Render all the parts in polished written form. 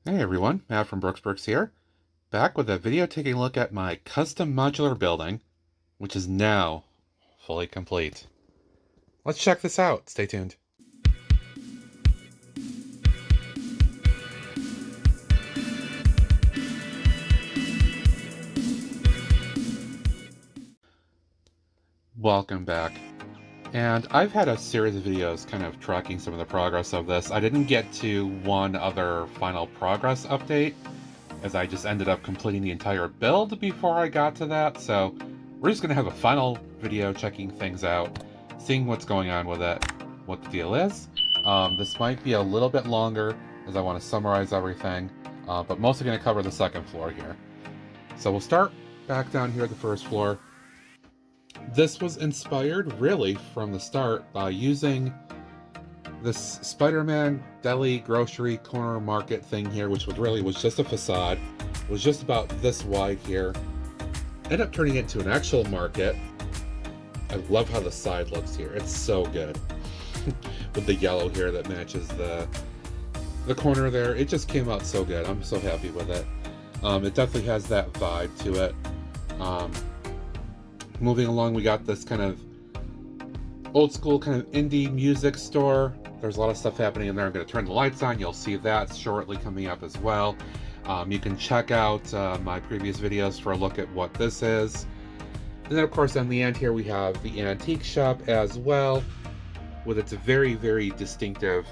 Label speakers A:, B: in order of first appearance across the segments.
A: Hey everyone, Matt from Brooksburgs here, back with a video taking a look at my custom modular building, which is now fully complete. Let's check this out. Stay tuned. Welcome back. And I've had a series of videos kind of tracking some of the progress of this. I didn't get to one other final progress update, as I just ended up completing the entire build before I got to that, so we're just going to have a final video checking things out, seeing what's going on with it, what the deal is. This might be a little bit longer, as I want to summarize everything, but mostly going to cover the second floor here. So we'll start back down here at the first floor. This was inspired, really, from the start by using this Spider-Man deli grocery corner market thing here, which was just a facade. It was just about this wide here. Ended up turning it into an actual market. I love how the side looks here. It's so good. With the yellow here that matches the corner there. It just came out so good. I'm so happy with it. It definitely has that vibe to it. Moving along, we got this kind of old school kind of indie music store. There's a lot of stuff happening in there. I'm going to turn the lights on. You'll see that shortly coming up as well. You can check out my previous videos for a look at what this is. And then, of course, on the end here, we have the antique shop as well, with its very, very distinctive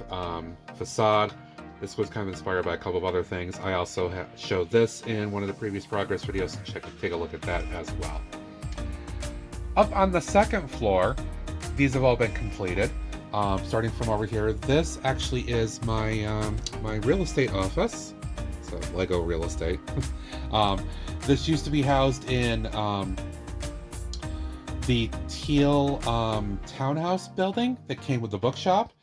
A: facade. This was kind of inspired by a couple of other things. I also showed this in one of the previous progress videos, so take a look at that as well. Up on the second floor, these have all been completed. Starting from over here, this actually is my my real estate office. So Lego real estate. This used to be housed in the teal townhouse building that came with the bookshop.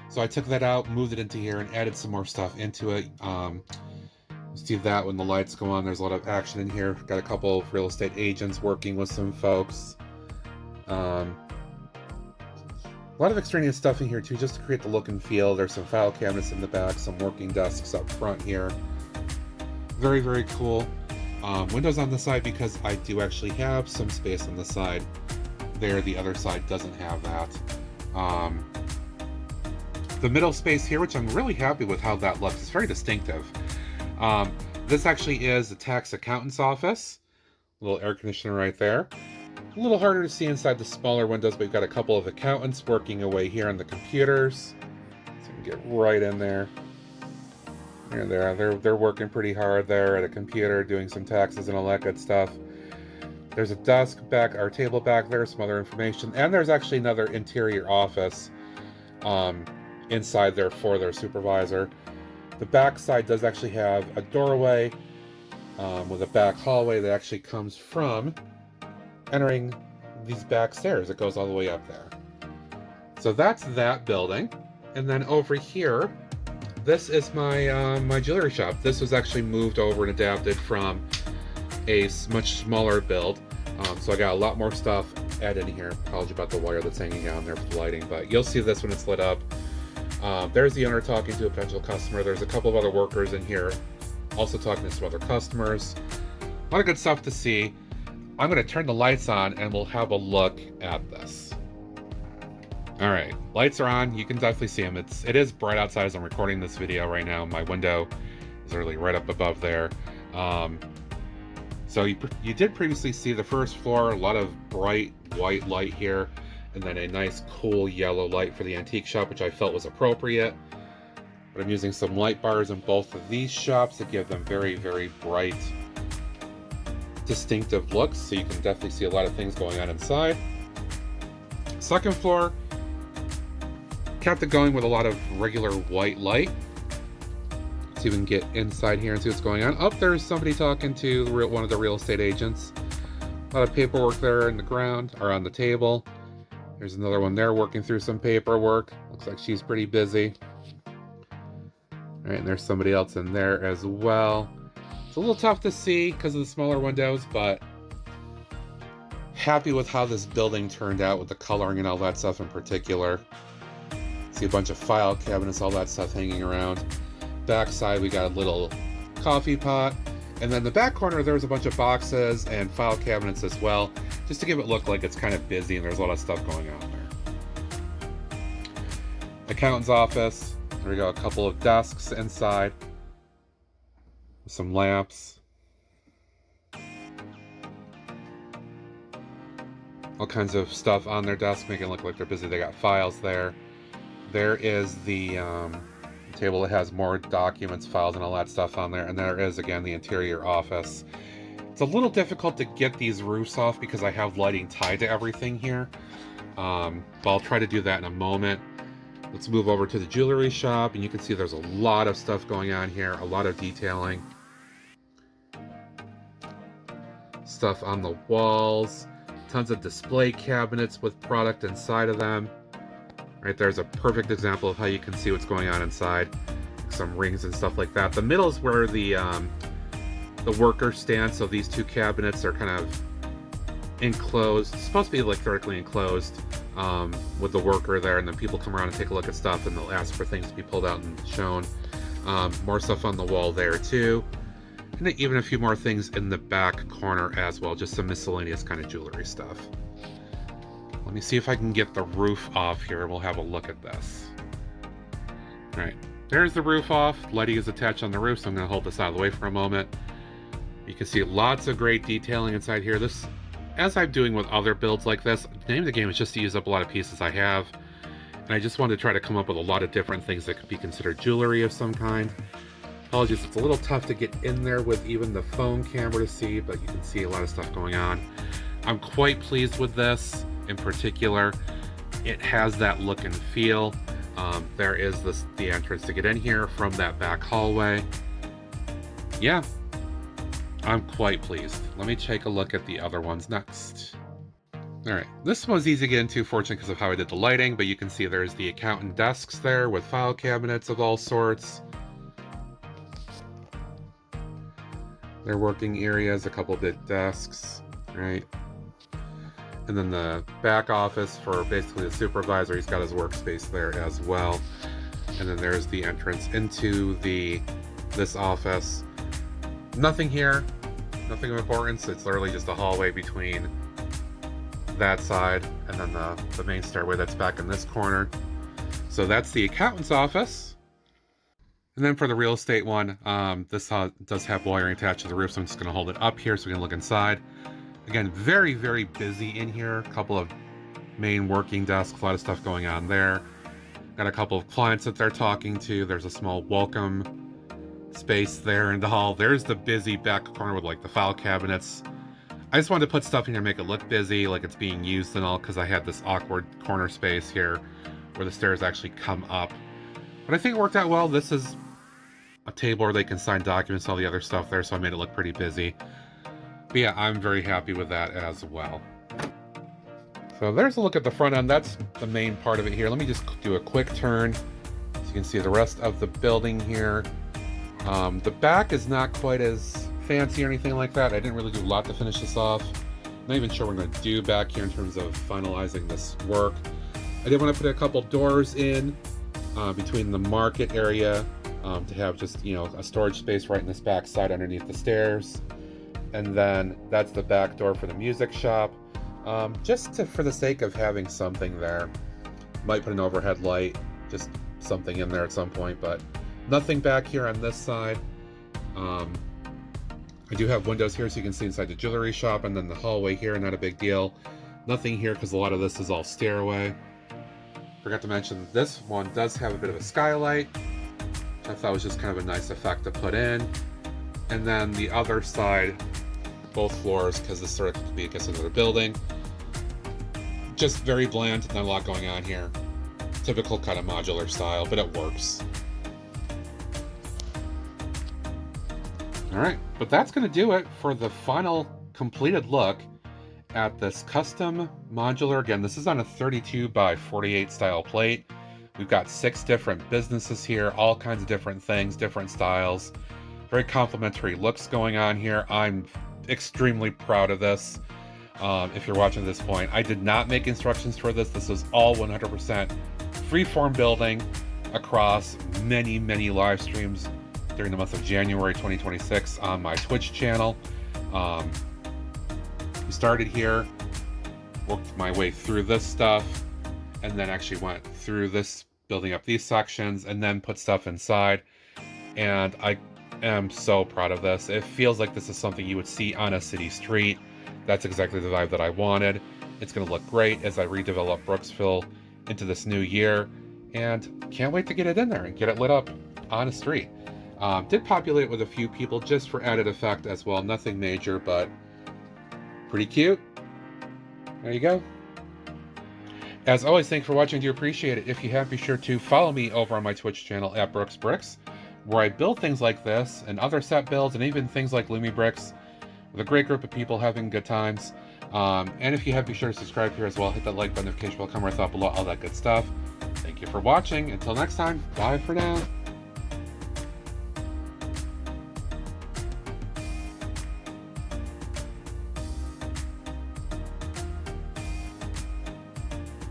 A: So I took that out, moved it into here, and added some more stuff into it. You see that when the lights go on, there's a lot of action in here. Got a couple of real estate agents working with some folks. A lot of extraneous stuff in here too, just to create the look and feel. There's some file cabinets in the back, some working desks up front here. Very, very cool. Windows on the side, because I do actually have some space on the side there. The other side doesn't have that. The middle space here, which I'm really happy with how that looks. It's very distinctive. This actually is the tax accountant's office. A little air conditioner right there. A little harder to see inside the smaller windows, but we've got a couple of accountants working away here on the computers. So we can get right in there. They're working pretty hard there at a computer, doing some taxes and all that good stuff. There's a desk back, our table back there, some other information, and there's actually another interior office inside there for their supervisor. The back side does actually have a doorway with a back hallway that actually comes from entering these back stairs. It goes all the way up there. So that's that building. And then over here, this is my my jewelry shop. This was actually moved over and adapted from a much smaller build. So I got a lot more stuff added in here. Apologies about the wire that's hanging down there for the lighting, but you'll see this when it's lit up. There's the owner talking to a potential customer. There's a couple of other workers in here also talking to some other customers. A lot of good stuff to see. I'm going to turn the lights on and we'll have a look at this. All right, lights are on. You can definitely see them. It is bright outside as I'm recording this video right now. My window is literally right up above there. So you did previously see the first floor, a lot of bright white light here, and then a nice cool yellow light for the antique shop, which I felt was appropriate. But I'm using some light bars in both of these shops to give them very, very bright, distinctive looks, so you can definitely see a lot of things going on inside. Second floor, kept it going with a lot of regular white light. See if we can get inside here and see what's going on. Up there's somebody talking to one of the real estate agents. A lot of paperwork there in the ground, or on the table. There's another one there working through some paperwork. Looks like she's pretty busy. All right, and there's somebody else in there as well. It's a little tough to see because of the smaller windows, but happy with how this building turned out with the coloring and all that stuff in particular. See a bunch of file cabinets, all that stuff hanging around. Back side, we got a little coffee pot. And then the back corner, there's a bunch of boxes and file cabinets as well, just to give it look like it's kind of busy and there's a lot of stuff going on there. Accountant's office. There we go, a couple of desks inside. Some lamps. All kinds of stuff on their desk, making it look like they're busy. They got files there. There is the table that has more documents, files, and all that stuff on there. And there is, again, the interior office. It's a little difficult to get these roofs off because I have lighting tied to everything here. But I'll try to do that in a moment. Let's move over to the jewelry shop, and you can see there's a lot of stuff going on here, a lot of detailing. Stuff on the walls, tons of display cabinets with product inside of them. Right there's a perfect example of how you can see what's going on inside. Some rings and stuff like that. The middle is where the workers stand, so these two cabinets are kind of enclosed. It's supposed to be like vertically enclosed with the worker there, and then people come around and take a look at stuff and they'll ask for things to be pulled out and shown. More stuff on the wall there too. And then even a few more things in the back corner as well, just some miscellaneous kind of jewelry stuff. Let me see if I can get the roof off here and we'll have a look at this. Alright, there's the roof off. Lighting is attached on the roof, so I'm going to hold this out of the way for a moment. You can see lots of great detailing inside here. This, as I'm doing with other builds like this, the name of the game is just to use up a lot of pieces I have. And I just wanted to try to come up with a lot of different things that could be considered jewelry of some kind. Apologies, it's a little tough to get in there with even the phone camera to see, but you can see a lot of stuff going on. I'm quite pleased with this in particular. It has that look and feel. There is the entrance to get in here from that back hallway. Yeah, I'm quite pleased. Let me take a look at the other ones next. Alright, this one's easy to get into, fortunately because of how I did the lighting, but you can see there's the accountant desks there with file cabinets of all sorts. Their working areas, a couple bit desks, right? And then the back office for basically the supervisor, he's got his workspace there as well. And then there's the entrance into this office. Nothing here, nothing of importance. It's literally just a hallway between that side and then the main stairway that's back in this corner. So that's the accountant's office. And then for the real estate one, this does have wiring attached to the roof, so I'm just going to hold it up here so we can look inside. Again, very, very busy in here. A couple of main working desks, a lot of stuff going on there. Got a couple of clients that they're talking to. There's a small welcome space there in the hall. There's the busy back corner with like the file cabinets. I just wanted to put stuff in here to make it look busy, like it's being used and all, because I had this awkward corner space here where the stairs actually come up. But I think it worked out well. This is a table where they can sign documents, all the other stuff there, so I made it look pretty busy. But yeah, I'm very happy with that as well. So there's a look at the front end. That's the main part of it here. Let me just do a quick turn so you can see the rest of the building here. The back is not quite as fancy or anything like that. I didn't really do a lot to finish this off. I'm not even sure what I'm going to do back here in terms of finalizing this work. I did want to put a couple doors in between the market area to have just, you know, a storage space right in this back side underneath the stairs. And then that's the back door for the music shop. For the sake of having something there. Might put an overhead light, just something in there at some point, but nothing back here on this side. I do have windows here so you can see inside the jewelry shop, and then the hallway here, not a big deal. Nothing here because a lot of this is all stairway. Forgot to mention this one does have a bit of a skylight. I thought was just kind of a nice effect to put in. And then the other side, both floors, because this sort of could be, I guess, another building. Just very bland, not a lot going on here. Typical kind of modular style, but it works. Alright, but that's going to do it for the final completed look at this custom modular. Again, this is on a 32 by 48 style plate. We've got 6 different businesses here, all kinds of different things, different styles. Very complimentary looks going on here. I'm extremely proud of this. If you're watching at this point, I did not make instructions for this. This was all 100% freeform building. across many, many live streams during the month of January 2026 on my Twitch channel. We started here, worked my way through this stuff, and then actually went through this, building up these sections, and then put stuff inside. And I am so proud of this. It feels like this is something you would see on a city street. That's exactly the vibe that I wanted. It's going to look great as I redevelop Brooksville into this new year, and can't wait to get it in there and get it lit up on a street. Did populate with a few people just for added effect as well. Nothing major, but pretty cute. There you go. As always, thanks for watching. I do appreciate it. If you have, be sure to follow me over on my Twitch channel at Brooks Bricks, where I build things like this and other set builds and even things like Lumi Bricks with a great group of people having good times. And if you have, be sure to subscribe here as well. Hit that like button, notification bell, come right up below, all that good stuff. Thank you for watching. Until next time, bye for now.